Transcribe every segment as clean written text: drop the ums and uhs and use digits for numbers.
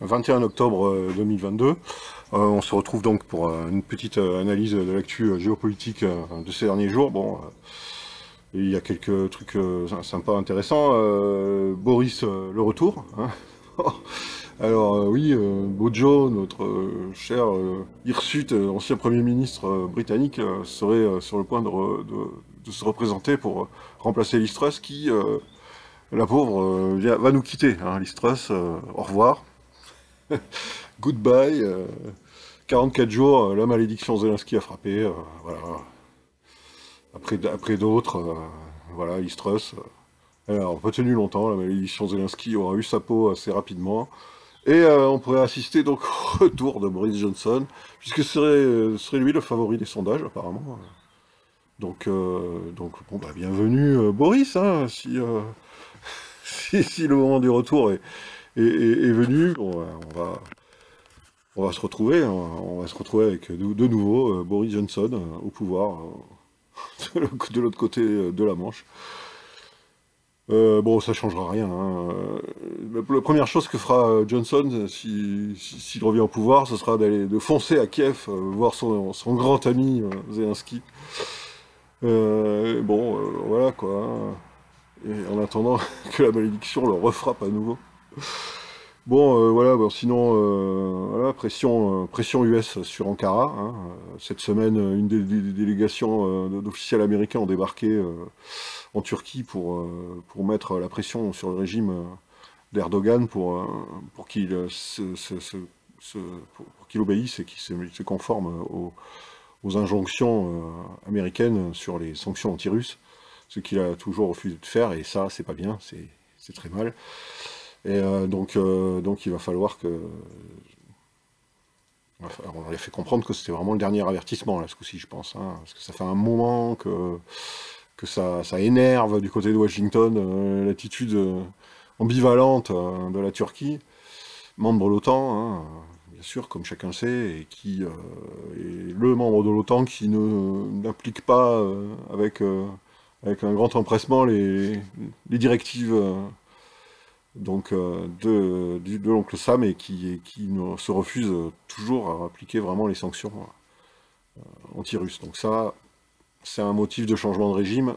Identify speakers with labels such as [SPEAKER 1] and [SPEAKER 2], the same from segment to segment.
[SPEAKER 1] 21 octobre 2022. On se retrouve donc pour une petite analyse de l'actu géopolitique de ces derniers jours. Bon, il y a quelques trucs sympas, intéressants. Boris, le retour, hein. Alors oui, Bojo, notre cher hirsute, ancien Premier ministre britannique, serait sur le point de se représenter pour remplacer Liz Truss, qui, la pauvre, va nous quitter. Hein, Liz Truss, au revoir. Goodbye. 44 jours, la malédiction Zelensky a frappé. Voilà. Après d'autres, voilà, Liz Truss. Elle n'a pas tenu longtemps, la malédiction Zelensky aura eu sa peau assez rapidement. Et on pourrait assister donc au retour de Boris Johnson, puisque ce serait lui le favori des sondages, apparemment. Donc bon, bah, bienvenue Boris, hein, si le moment du retour est venu, bon, on va se retrouver, hein, on va se retrouver avec de nouveau Boris Johnson au pouvoir de l'autre côté de la Manche. Bon, ça changera rien, hein. La première chose que fera Johnson s'il revient au pouvoir, ce sera de foncer à Kiev, voir son grand ami Zelensky. Bon, voilà quoi, hein. Et en attendant que la malédiction le refrappe à nouveau. Bon, voilà, bon, sinon, voilà, pression US sur Ankara, hein. Cette semaine, une des délégations d'officiels américains ont débarqué en Turquie pour mettre la pression sur le régime d'Erdogan pour qu'il pour qu'il obéisse et qu'il se conforme aux injonctions américaines sur les sanctions anti-russes, ce qu'il a toujours refusé de faire, et ça, c'est pas bien, c'est très mal. Et donc il va falloir que... On lui a fait comprendre que c'était vraiment le dernier avertissement, là, ce coup-ci, je pense, hein, parce que ça fait un moment que ça énerve du côté de Washington l'attitude ambivalente de la Turquie, membre de l'OTAN, hein, bien sûr, comme chacun sait, et qui est le membre de l'OTAN qui n'applique pas avec un grand empressement les directives donc de l'oncle Sam, et qui se refuse toujours à appliquer vraiment les sanctions anti-russes. Donc ça, c'est un motif de changement de régime.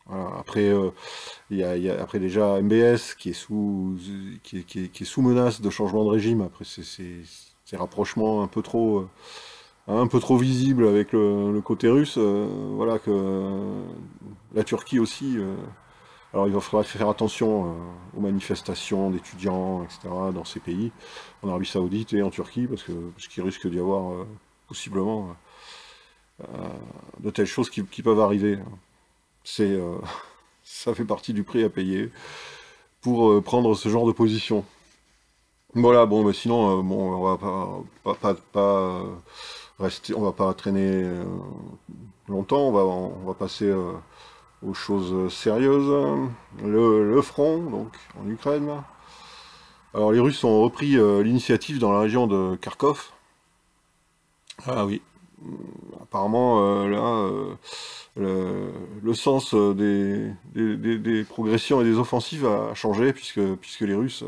[SPEAKER 1] Voilà. Après, il y a après déjà MBS qui est sous menace de changement de régime. Après ces rapprochements un peu trop visibles avec le côté russe. Voilà que la Turquie aussi. Alors il va falloir faire attention aux manifestations d'étudiants, etc. dans ces pays, en Arabie Saoudite et en Turquie, parce qu'il risque d'y avoir possiblement de telles choses qui peuvent arriver. C'est Ça fait partie du prix à payer pour prendre ce genre de position. Voilà, bon, mais sinon, bon, on va pas rester, on va pas traîner longtemps, on va passer aux choses sérieuses. Le front, donc, en Ukraine. Alors, les Russes ont repris l'initiative dans la région de Kharkov. Ah oui, apparemment, là, le sens des progressions et des offensives a changé, puisque les Russes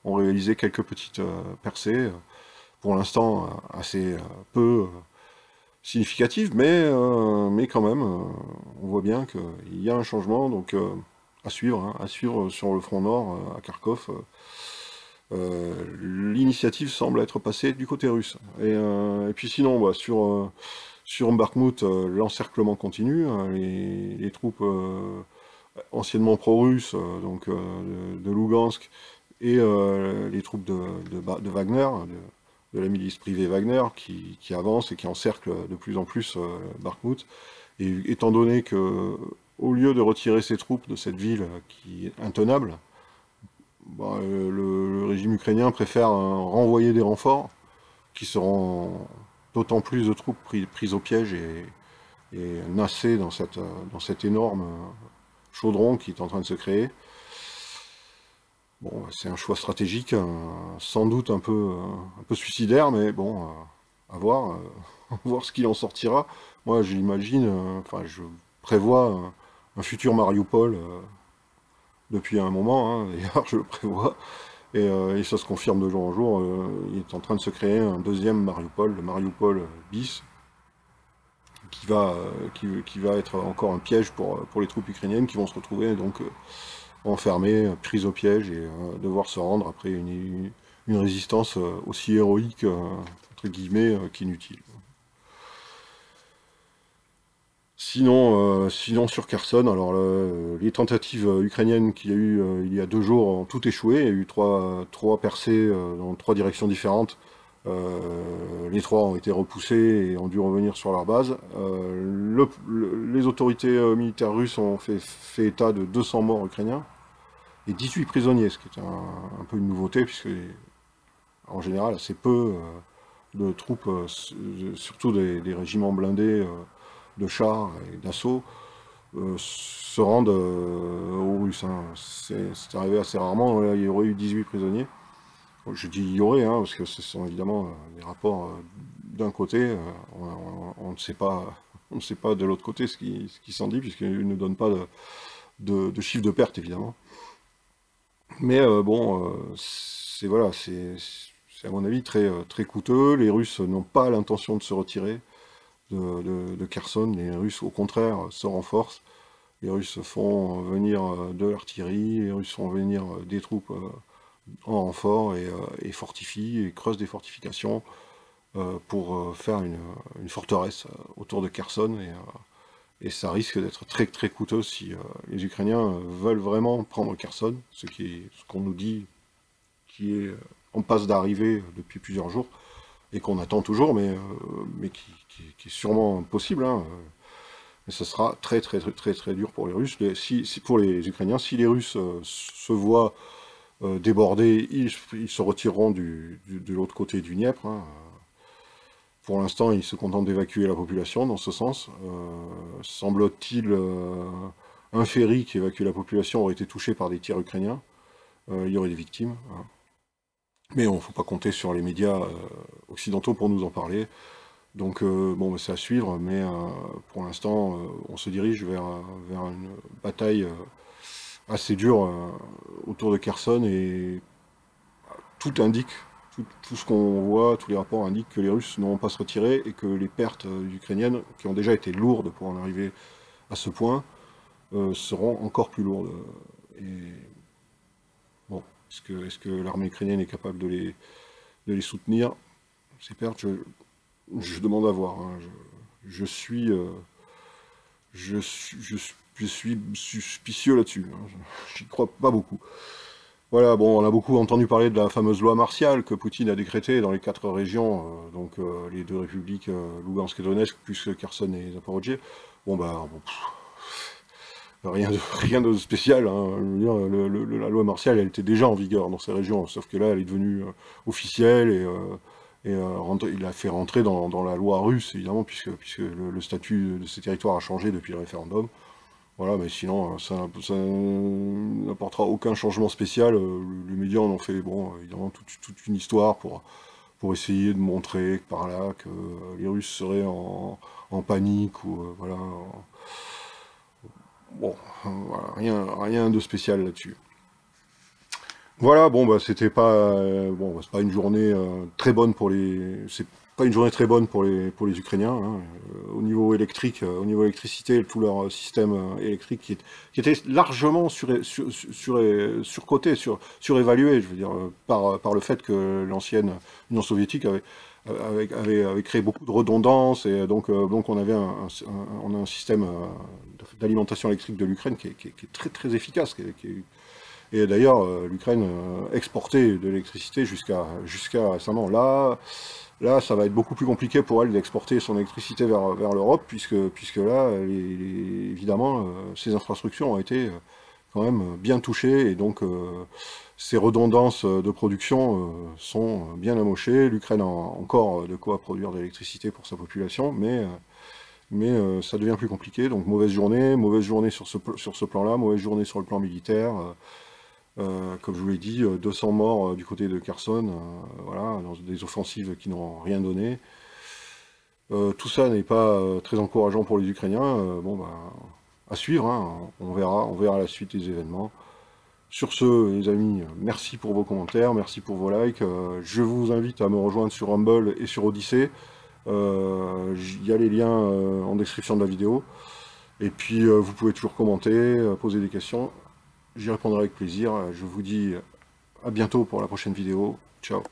[SPEAKER 1] ont réalisé quelques petites percées, pour l'instant assez peu significatives, mais quand même, on voit bien qu'il y a un changement, donc hein, à suivre sur le front nord, à Kharkov. L'initiative semble être passée du côté russe. Et puis sinon, bah, sur Bakhmut, l'encerclement continue, hein. Les troupes anciennement pro-russes, donc de Lugansk, et les troupes de Wagner, de la milice privée Wagner, qui avancent et qui encerclent de plus en plus Bakhmut. Et étant donné que, au lieu de retirer ses troupes de cette ville qui est intenable, bah, le régime ukrainien préfère renvoyer des renforts, qui seront d'autant plus de troupes prises au piège et nassées dans cet énorme chaudron qui est en train de se créer. Bon, c'est un choix stratégique, sans doute un peu suicidaire, mais bon, à voir, voir ce qu'il en sortira. Moi, j'imagine, enfin, je prévois un futur Mariupol depuis un moment, hein, d'ailleurs, je le prévois. et ça se confirme de jour en jour, il est en train de se créer un deuxième Mariupol, le Mariupol bis, qui va être encore un piège pour les troupes ukrainiennes qui vont se retrouver donc enfermées, prises au piège et devoir se rendre après une résistance aussi héroïque, entre guillemets, qu'inutile. Sinon sur Kherson, alors les tentatives ukrainiennes qu'il y a eu il y a 2 jours ont tout échoué. Il y a eu trois percées dans 3 directions différentes. Les 3 ont été repoussés et ont dû revenir sur leur base. Les autorités militaires russes ont fait état de 200 morts ukrainiens et 18 prisonniers, ce qui est un peu une nouveauté, puisque en général assez peu de troupes, surtout des régiments blindés de chars et d'assaut, se rendent aux Russes. Hein. C'est arrivé assez rarement, là, il y aurait eu 18 prisonniers. Je dis il y aurait, hein, parce que ce sont évidemment des rapports d'un côté, on ne sait pas, on ne sait pas de l'autre côté ce qui s'en dit, puisqu'ils ne donnent pas de chiffre de perte, évidemment. Mais c'est voilà, c'est à mon avis très coûteux. Les Russes n'ont pas l'intention de se retirer de Kherson. Les Russes, au contraire, se renforcent. Les Russes font venir de l'artillerie, les Russes font venir des troupes en renfort et fortifient et creusent des fortifications pour faire une forteresse autour de Kherson. Et ça risque d'être très coûteux si les Ukrainiens veulent vraiment prendre Kherson, ce qu'on nous dit qui est en passe d'arriver depuis plusieurs jours, et qu'on attend toujours, mais qui est sûrement possible. Hein. Mais ce sera très dur pour les Russes. Pour les Ukrainiens, si les Russes se voient débordés, ils se retireront de l'autre côté du Dniepr. Hein. Pour l'instant, ils se contentent d'évacuer la population dans ce sens. Semble-t-il, un ferry qui évacue la population aurait été touché par des tirs ukrainiens. Il y aurait des victimes. Hein. Mais on ne faut pas compter sur les médias occidentaux pour nous en parler. Donc bon, c'est à suivre, mais pour l'instant, on se dirige vers une bataille assez dure autour de Kherson, et tout indique, tout ce qu'on voit, tous les rapports indiquent que les Russes n'auront pas se retirer, et que les pertes ukrainiennes, qui ont déjà été lourdes pour en arriver à ce point, seront encore plus lourdes. Et bon, est-ce que l'armée ukrainienne est capable de les soutenir? Ces pertes, je demande à voir. Hein. Je suis suspicieux là-dessus. Hein. J'y crois pas beaucoup. Voilà, bon, on a beaucoup entendu parler de la fameuse loi martiale que Poutine a décrétée dans les 4 régions, donc les 2 républiques, Lougansk et Donetsk, plus Kherson et Zaporozhye. Bon, bah, rien de spécial. Hein. Je veux dire, la loi martiale, elle était déjà en vigueur dans ces régions, sauf que là, elle est devenue officielle, et il l'a fait rentrer dans la loi russe, évidemment, puisque le statut de ces territoires a changé depuis le référendum. Voilà, mais sinon, ça n'apportera aucun changement spécial. Les médias en ont fait, bon, évidemment, toute une histoire pour essayer de montrer par là que les Russes seraient en panique, ou voilà. Bon, voilà, rien de spécial là-dessus. Voilà, bon, bah, c'était pas, bon, c'est pas une journée très bonne c'est pas une journée très bonne pour les Ukrainiens. Hein. Au niveau électrique, au niveau électricité, tout leur système électrique qui était largement surcoté, surévalué, je veux dire, par le fait que l'ancienne Union soviétique avait créé beaucoup de redondance, et donc on avait on a un système d'alimentation électrique de l'Ukraine qui est très efficace, et d'ailleurs, l'Ukraine exportait de l'électricité jusqu'à récemment. Là, ça va être beaucoup plus compliqué pour elle d'exporter son électricité vers l'Europe, puisque là, évidemment, ces infrastructures ont été quand même bien touchées, et donc ces redondances de production sont bien amochées. L'Ukraine a encore de quoi produire de l'électricité pour sa population, mais ça devient plus compliqué. Donc mauvaise journée sur ce plan-là, mauvaise journée sur le plan militaire. Comme je vous l'ai dit, 200 morts du côté de Kherson, voilà, dans des offensives qui n'ont rien donné. Tout ça n'est pas très encourageant pour les Ukrainiens. Bon, bah, à suivre, hein, on verra la suite des événements. Sur ce, les amis, merci pour vos commentaires, merci pour vos likes. Je vous invite à me rejoindre sur Rumble et sur Odyssey. Il y a les liens en description de la vidéo. Et puis, vous pouvez toujours commenter, poser des questions. J'y répondrai avec plaisir. Je vous dis à bientôt pour la prochaine vidéo. Ciao.